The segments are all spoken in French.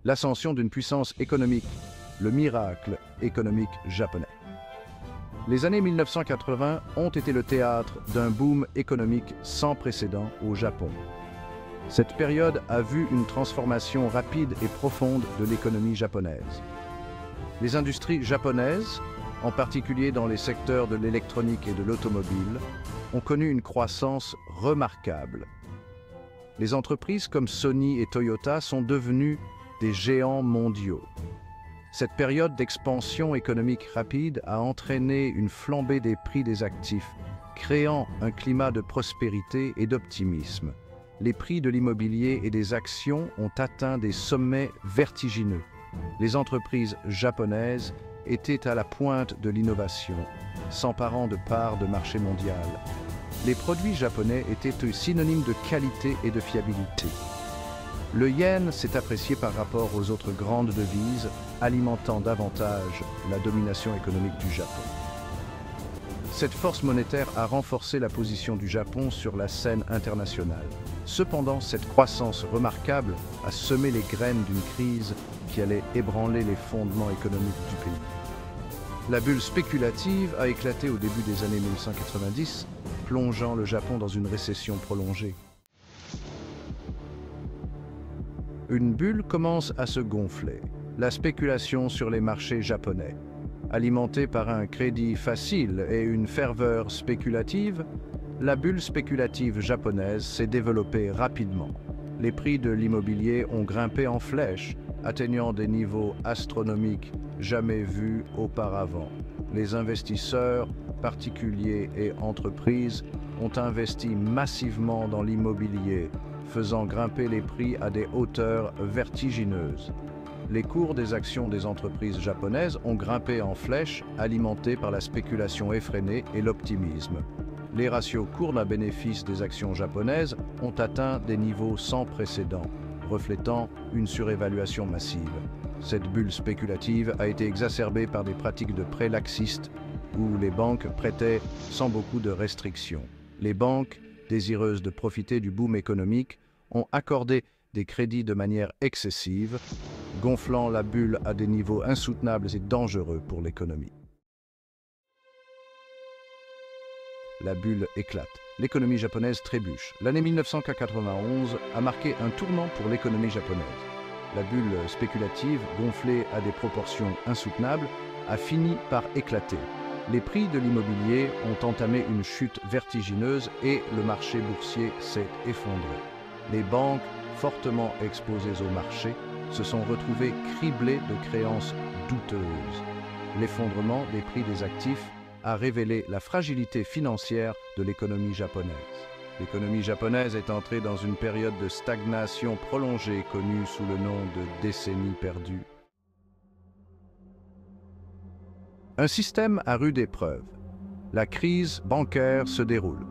l'ascension d'une puissance économique, le miracle économique japonais. Les années 1980 ont été le théâtre d'un boom économique sans précédent au Japon. Cette période a vu une transformation rapide et profonde de l'économie japonaise. Les industries japonaises, en particulier dans les secteurs de l'électronique et de l'automobile, ont connu une croissance remarquable. Les entreprises comme Sony et Toyota sont devenues des géants mondiaux. Cette période d'expansion économique rapide a entraîné une flambée des prix des actifs, créant un climat de prospérité et d'optimisme. Les prix de l'immobilier et des actions ont atteint des sommets vertigineux. Les entreprises japonaises étaient à la pointe de l'innovation, s'emparant de parts de marché mondial. Les produits japonais étaient synonymes de qualité et de fiabilité. Le yen s'est apprécié par rapport aux autres grandes devises, alimentant davantage la domination économique du Japon. Cette force monétaire a renforcé la position du Japon sur la scène internationale. Cependant, cette croissance remarquable a semé les graines d'une crise qui allait ébranler les fondements économiques du pays. La bulle spéculative a éclaté au début des années 1990, plongeant le Japon dans une récession prolongée. Une bulle commence à se gonfler, la spéculation sur les marchés japonais. Alimentée par un crédit facile et une ferveur spéculative, la bulle spéculative japonaise s'est développée rapidement. Les prix de l'immobilier ont grimpé en flèche, atteignant des niveaux astronomiques jamais vus auparavant. Les investisseurs, particuliers et entreprises, ont investi massivement dans l'immobilier, faisant grimper les prix à des hauteurs vertigineuses. Les cours des actions des entreprises japonaises ont grimpé en flèche, alimentés par la spéculation effrénée et l'optimisme. Les ratios cours à bénéfice des actions japonaises ont atteint des niveaux sans précédent, reflétant une surévaluation massive. Cette bulle spéculative a été exacerbée par des pratiques de prêts laxistes où les banques prêtaient sans beaucoup de restrictions. Les banques, désireuses de profiter du boom économique, ont accordé des crédits de manière excessive, gonflant la bulle à des niveaux insoutenables et dangereux pour l'économie. La bulle éclate. L'économie japonaise trébuche. L'année 1991 a marqué un tournant pour l'économie japonaise. La bulle spéculative, gonflée à des proportions insoutenables, a fini par éclater. Les prix de l'immobilier ont entamé une chute vertigineuse et le marché boursier s'est effondré. Les banques, fortement exposées au marché, se sont retrouvées criblées de créances douteuses. L'effondrement des prix des actifs a révélé la fragilité financière de l'économie japonaise. L'économie japonaise est entrée dans une période de stagnation prolongée connue sous le nom de décennie perdue. Un système à rude épreuve. La crise bancaire se déroule.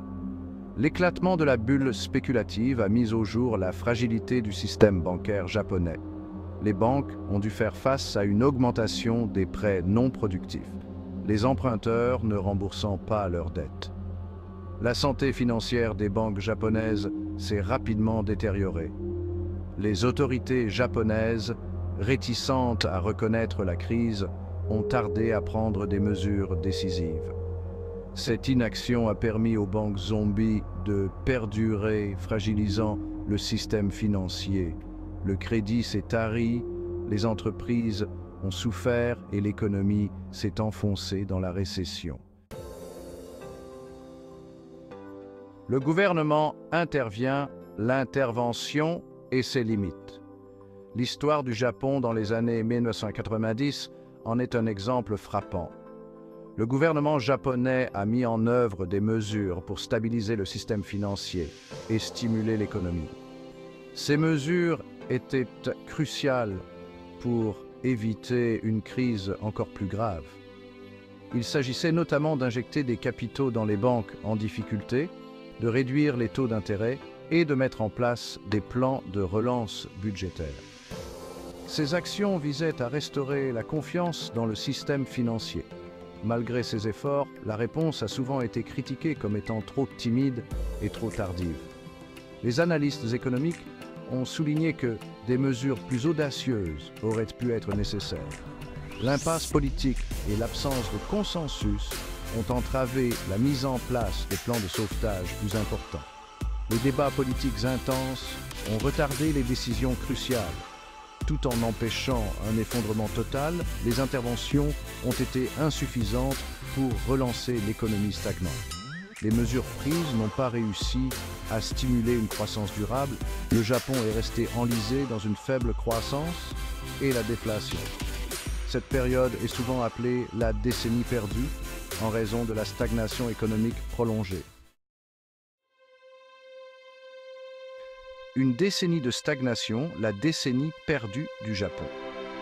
L'éclatement de la bulle spéculative a mis au jour la fragilité du système bancaire japonais. Les banques ont dû faire face à une augmentation des prêts non productifs, les emprunteurs ne remboursant pas leurs dettes. La santé financière des banques japonaises s'est rapidement détériorée. Les autorités japonaises, réticentes à reconnaître la crise, ont tardé à prendre des mesures décisives. Cette inaction a permis aux banques zombies de perdurer, fragilisant le système financier. Le crédit s'est tari, les entreprises ont souffert et l'économie s'est enfoncée dans la récession. Le gouvernement intervient, l'intervention et ses limites. L'histoire du Japon dans les années 1990 en est un exemple frappant. Le gouvernement japonais a mis en œuvre des mesures pour stabiliser le système financier et stimuler l'économie. Ces mesures étaient cruciales pour éviter une crise encore plus grave. Il s'agissait notamment d'injecter des capitaux dans les banques en difficulté, de réduire les taux d'intérêt et de mettre en place des plans de relance budgétaire. Ces actions visaient à restaurer la confiance dans le système financier. Malgré ces efforts, la réponse a souvent été critiquée comme étant trop timide et trop tardive. Les analystes économiques ont souligné que des mesures plus audacieuses auraient pu être nécessaires. L'impasse politique et l'absence de consensus ont entravé la mise en place de plans de sauvetage plus importants. Les débats politiques intenses ont retardé les décisions cruciales. Tout en empêchant un effondrement total, les interventions ont été insuffisantes pour relancer l'économie stagnante. Les mesures prises n'ont pas réussi à stimuler une croissance durable. Le Japon est resté enlisé dans une faible croissance et la déflation. Cette période est souvent appelée la décennie perdue en raison de la stagnation économique prolongée. Une décennie de stagnation, la décennie perdue du Japon.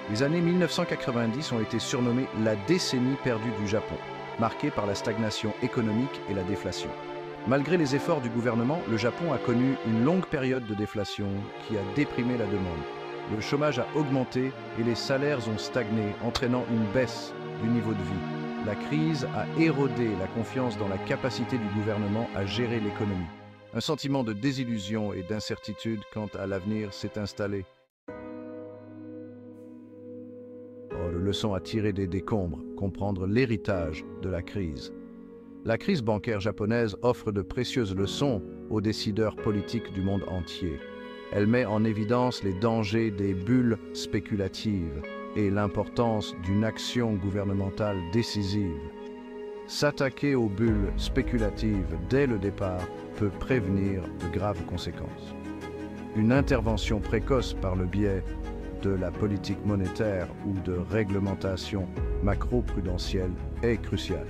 Les années 1990 ont été surnommées la décennie perdue du Japon, marquée par la stagnation économique et la déflation. Malgré les efforts du gouvernement, le Japon a connu une longue période de déflation qui a déprimé la demande. Le chômage a augmenté et les salaires ont stagné, entraînant une baisse du niveau de vie. La crise a érodé la confiance dans la capacité du gouvernement à gérer l'économie. Un sentiment de désillusion et d'incertitude quant à l'avenir s'est installé. Leçon à tirer des décombres, comprendre l'héritage de la crise. La crise bancaire japonaise offre de précieuses leçons aux décideurs politiques du monde entier. Elle met en évidence les dangers des bulles spéculatives et l'importance d'une action gouvernementale décisive. S'attaquer aux bulles spéculatives dès le départ peut prévenir de graves conséquences. Une intervention précoce par le biais de la politique monétaire ou de réglementation macro-prudentielle est cruciale.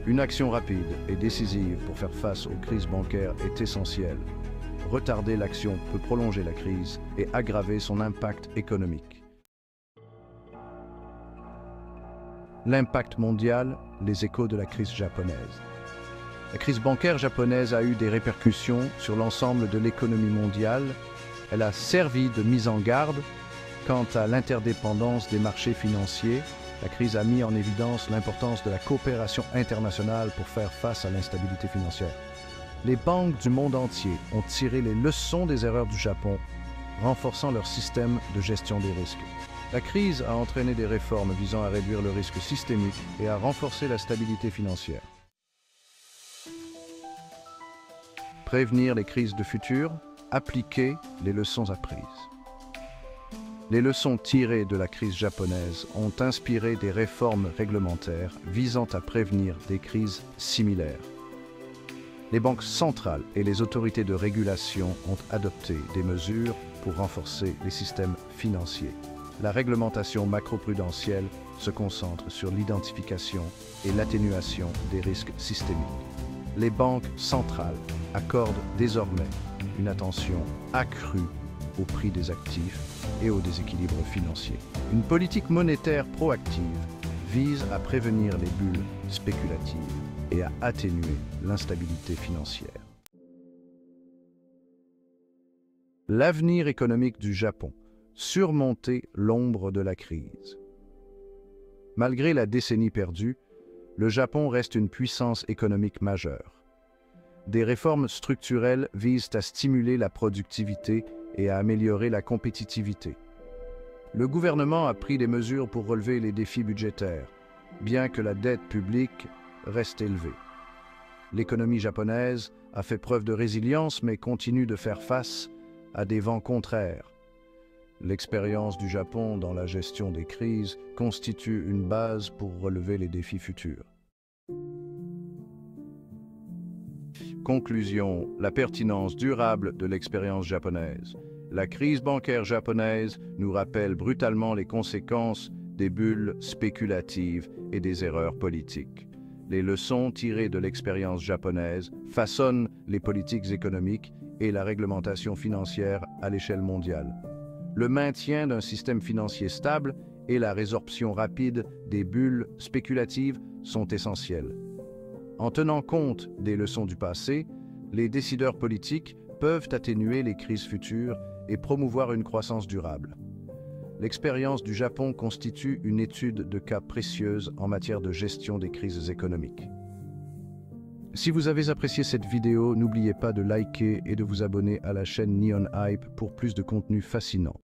Une action rapide et décisive pour faire face aux crises bancaires est essentielle. Retarder l'action peut prolonger la crise et aggraver son impact économique. L'impact mondial, les échos de la crise japonaise. La crise bancaire japonaise a eu des répercussions sur l'ensemble de l'économie mondiale. Elle a servi de mise en garde quant à l'interdépendance des marchés financiers. La crise a mis en évidence l'importance de la coopération internationale pour faire face à l'instabilité financière. Les banques du monde entier ont tiré les leçons des erreurs du Japon, renforçant leur système de gestion des risques. La crise a entraîné des réformes visant à réduire le risque systémique et à renforcer la stabilité financière. Prévenir les crises de futur, appliquer les leçons apprises. Les leçons tirées de la crise japonaise ont inspiré des réformes réglementaires visant à prévenir des crises similaires. Les banques centrales et les autorités de régulation ont adopté des mesures pour renforcer les systèmes financiers. La réglementation macroprudentielle se concentre sur l'identification et l'atténuation des risques systémiques. Les banques centrales accordent désormais une attention accrue au prix des actifs et au déséquilibre financier. Une politique monétaire proactive vise à prévenir les bulles spéculatives et à atténuer l'instabilité financière. L'avenir économique du Japon. Surmonter l'ombre de la crise. Malgré la décennie perdue, le Japon reste une puissance économique majeure. Des réformes structurelles visent à stimuler la productivité et à améliorer la compétitivité. Le gouvernement a pris des mesures pour relever les défis budgétaires, bien que la dette publique reste élevée. L'économie japonaise a fait preuve de résilience mais continue de faire face à des vents contraires. L'expérience du Japon dans la gestion des crises constitue une base pour relever les défis futurs. Conclusion, la pertinence durable de l'expérience japonaise. La crise bancaire japonaise nous rappelle brutalement les conséquences des bulles spéculatives et des erreurs politiques. Les leçons tirées de l'expérience japonaise façonnent les politiques économiques et la réglementation financière à l'échelle mondiale. Le maintien d'un système financier stable et la résorption rapide des bulles spéculatives sont essentiels. En tenant compte des leçons du passé, les décideurs politiques peuvent atténuer les crises futures et promouvoir une croissance durable. L'expérience du Japon constitue une étude de cas précieuse en matière de gestion des crises économiques. Si vous avez apprécié cette vidéo, n'oubliez pas de liker et de vous abonner à la chaîne Neon Hype pour plus de contenu fascinant.